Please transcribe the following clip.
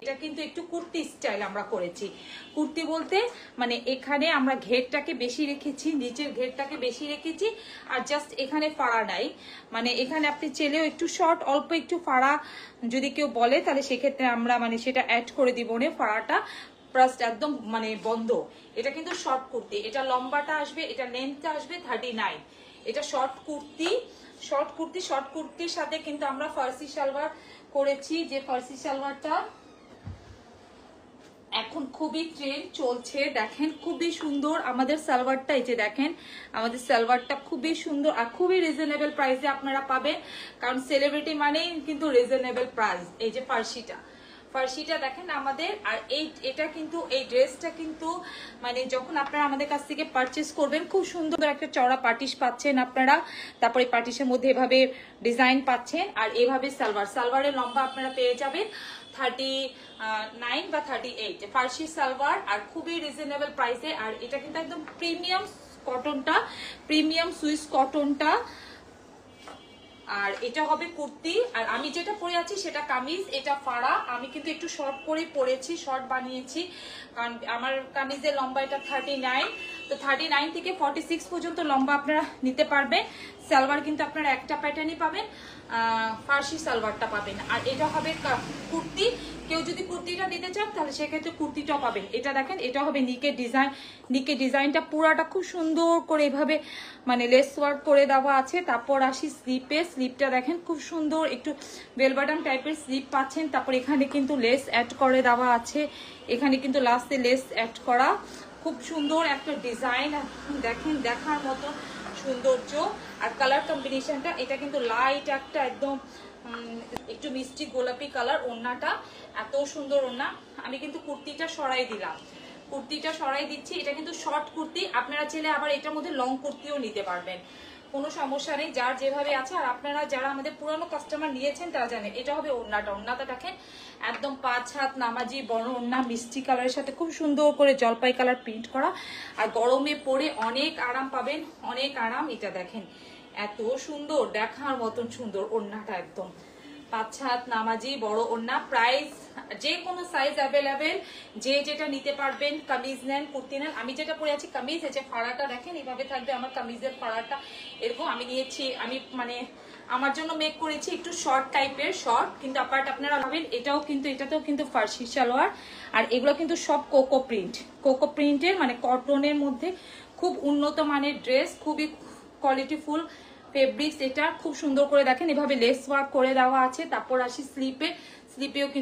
এটা কিন্তু একটু কুর্তি স্টাইল আমরা করেছি। কুর্তি বলতে মানে এখানে আমরা ঘেরটাকে বেশি রেখেছি, নিচের ঘেরটাকে বেশি রেখেছি, আর জাস্ট এখানে ফাড়া নাই। মানে এখানে আপনি চেলেও একটু শর্ট অল্প একটু ফাড়া যদি কেউ বলে তাহলে সেক্ষেত্রে আমরা মানে সেটা অ্যাড করে দিব না, ফাড়াটা প্লাস একদম মানে বন্ধ। এটা কিন্তু শর্ট কুর্তি, এটা লম্বাটা আসবে, এটা লেন্থটা আসবে 39। এটা short kurti, short kurti, short কুর্তির সাথে কিন্তু আমরা ফার্সি সালোয়ার করেছি, যে ফার্সি সালোয়ারটা এখন খুবই ট্রেন্ড চলছে। দেখেন খুবই সুন্দর আমাদের সালোয়ারটা, এই যে দেখেন আমাদের সালোয়ারটা খুবই সুন্দর আর খুবই রিজনেবল প্রাইসে আপনারা পাবেন, কারণ সেলিব্রিটি মানেই কিন্তু রিজনেবল প্রাইস। এই যে ফার্সিটা দেখেন আমাদের। আর এটা কিন্তু এই ড্রেসটা কিন্তু মানে যখন আপনারা আমাদের কাছ থেকে পারচেস করবেন খুব সুন্দর একটা চওড়া পাটিশ পাচ্ছেন আপনারা, তারপরে পাটিশের মধ্যে এভাবে ডিজাইন পাচ্ছেন, আর এভাবে সালোয়ারের লম্বা আপনারা পেয়ে যাবেন 39 বা 38 ফার্সি সালোয়ার, আর খুবই রিজনেবল প্রাইসে। আর এটা কিন্তু একদম প্রিমিয়াম কটনটা, প্রিমিয়াম সুইস কটনটা। আর এটা হবে কুর্তি, আর আমি যেটা পরে আছি সেটা কামিজ, এটা ফাড়া। আমি কিন্তু একটু শর্ট করে পরেছি, শর্ট বানিয়েছি, কারণ আমার কামিজের লম্বা এটা 39। তো 39 থেকে 46 পর্যন্ত লম্বা আপনারা নিতে পারবেন। সালোয়ার কিন্তু আপনারা একটা প্যাটার্নই পাবেন, ফার্সি সালোয়ারটা পাবেন। আর এটা হবে কুর্তি, কেউ যদি কুর্তিটা নিতে চান তাহলে সেক্ষেত্রে কুর্তিটাও পাবেন। এটা দেখেন এটা হবে নিকের ডিজাইন, নিকের ডিজাইনটা পুরাটা খুব সুন্দর করে এভাবে মানে লেস ওয়ার্ক করে দেওয়া আছে। তারপর আসি স্লিপে, স্লিপটা দেখেন খুব সুন্দর একটু বেল বাটন টাইপের স্লিপ পাচ্ছেন। তারপর এখানে কিন্তু লেস অ্যাড করে দেওয়া আছে, এখানে কিন্তু লাস্টে লেস অ্যাড করা, খুব সুন্দর একটা ডিজাইন দেখেন, দেখার মতো সৌন্দর্য। আর কালার কম্বিনেশনটা এটা কিন্তু লাইট একটা একদম একটু মিষ্টি গোলাপি কালার, ওড়নাটা এত সুন্দর ওড়না। আমি কিন্তু কুর্তিটা সরাই দিলাম, কুর্তিটা সরাই দিচ্ছি। এটা কিন্তু শর্ট কুর্তি, আপনারা চাইলে আবার এটার মধ্যে লং কুর্তিও নিতে পারবেন, কোনো সমস্যা নেই, যার যেভাবে আছে। আর আপনারা যারা আমাদের পুরানো কাস্টমার নিয়েছেন তারা জানেন এটা হবে ওড়নাটা। ওড়নাটা দেখেন একদম 5 হাত নামাজি বড় ওড়না, মিষ্টি কালারের সাথে খুব সুন্দর করে জলপাই কালার প্রিন্ট করা, আর গরমে পরে অনেক আরাম পাবেন, অনেক আরাম। এটা দেখেন এত সুন্দর, দেখার মতন সুন্দর ওড়নাটা, একদম 5 হাত নামাজি বড় ওড়না। প্রাইস যে কোনো সাইজ অ্যাভেলেবেল, যে যেটা নিতে পারবেন। কামিজ নেন কুর্তি নেন, আমি যেটা পরে আছি কামিজ, এই যে ফাড়াটা দেখেন এইভাবে থাকবে আমার কামিজের ফাড়াটা এরকম আমি নিয়েছি। আমি মানে আমার জন্য মেক করেছি একটু শর্ট টাইপের, শর্ট কিন্তু আপনারা ভাবেন এটাও কিন্তু, এটাতেও কিন্তু ফার্সি সালোয়ার। আর এগুলো কিন্তু সব কোকো প্রিন্টের মানে কটনের মধ্যে খুব উন্নত মানের ড্রেস, খুবই কোয়ালিটিফুল ফেব্রিক্স। এটা খুব সুন্দর করে দেখেন এভাবে লেস ওয়ার্ক করে দেওয়া আছে। তারপর আসি স্লিপেও কিন্তু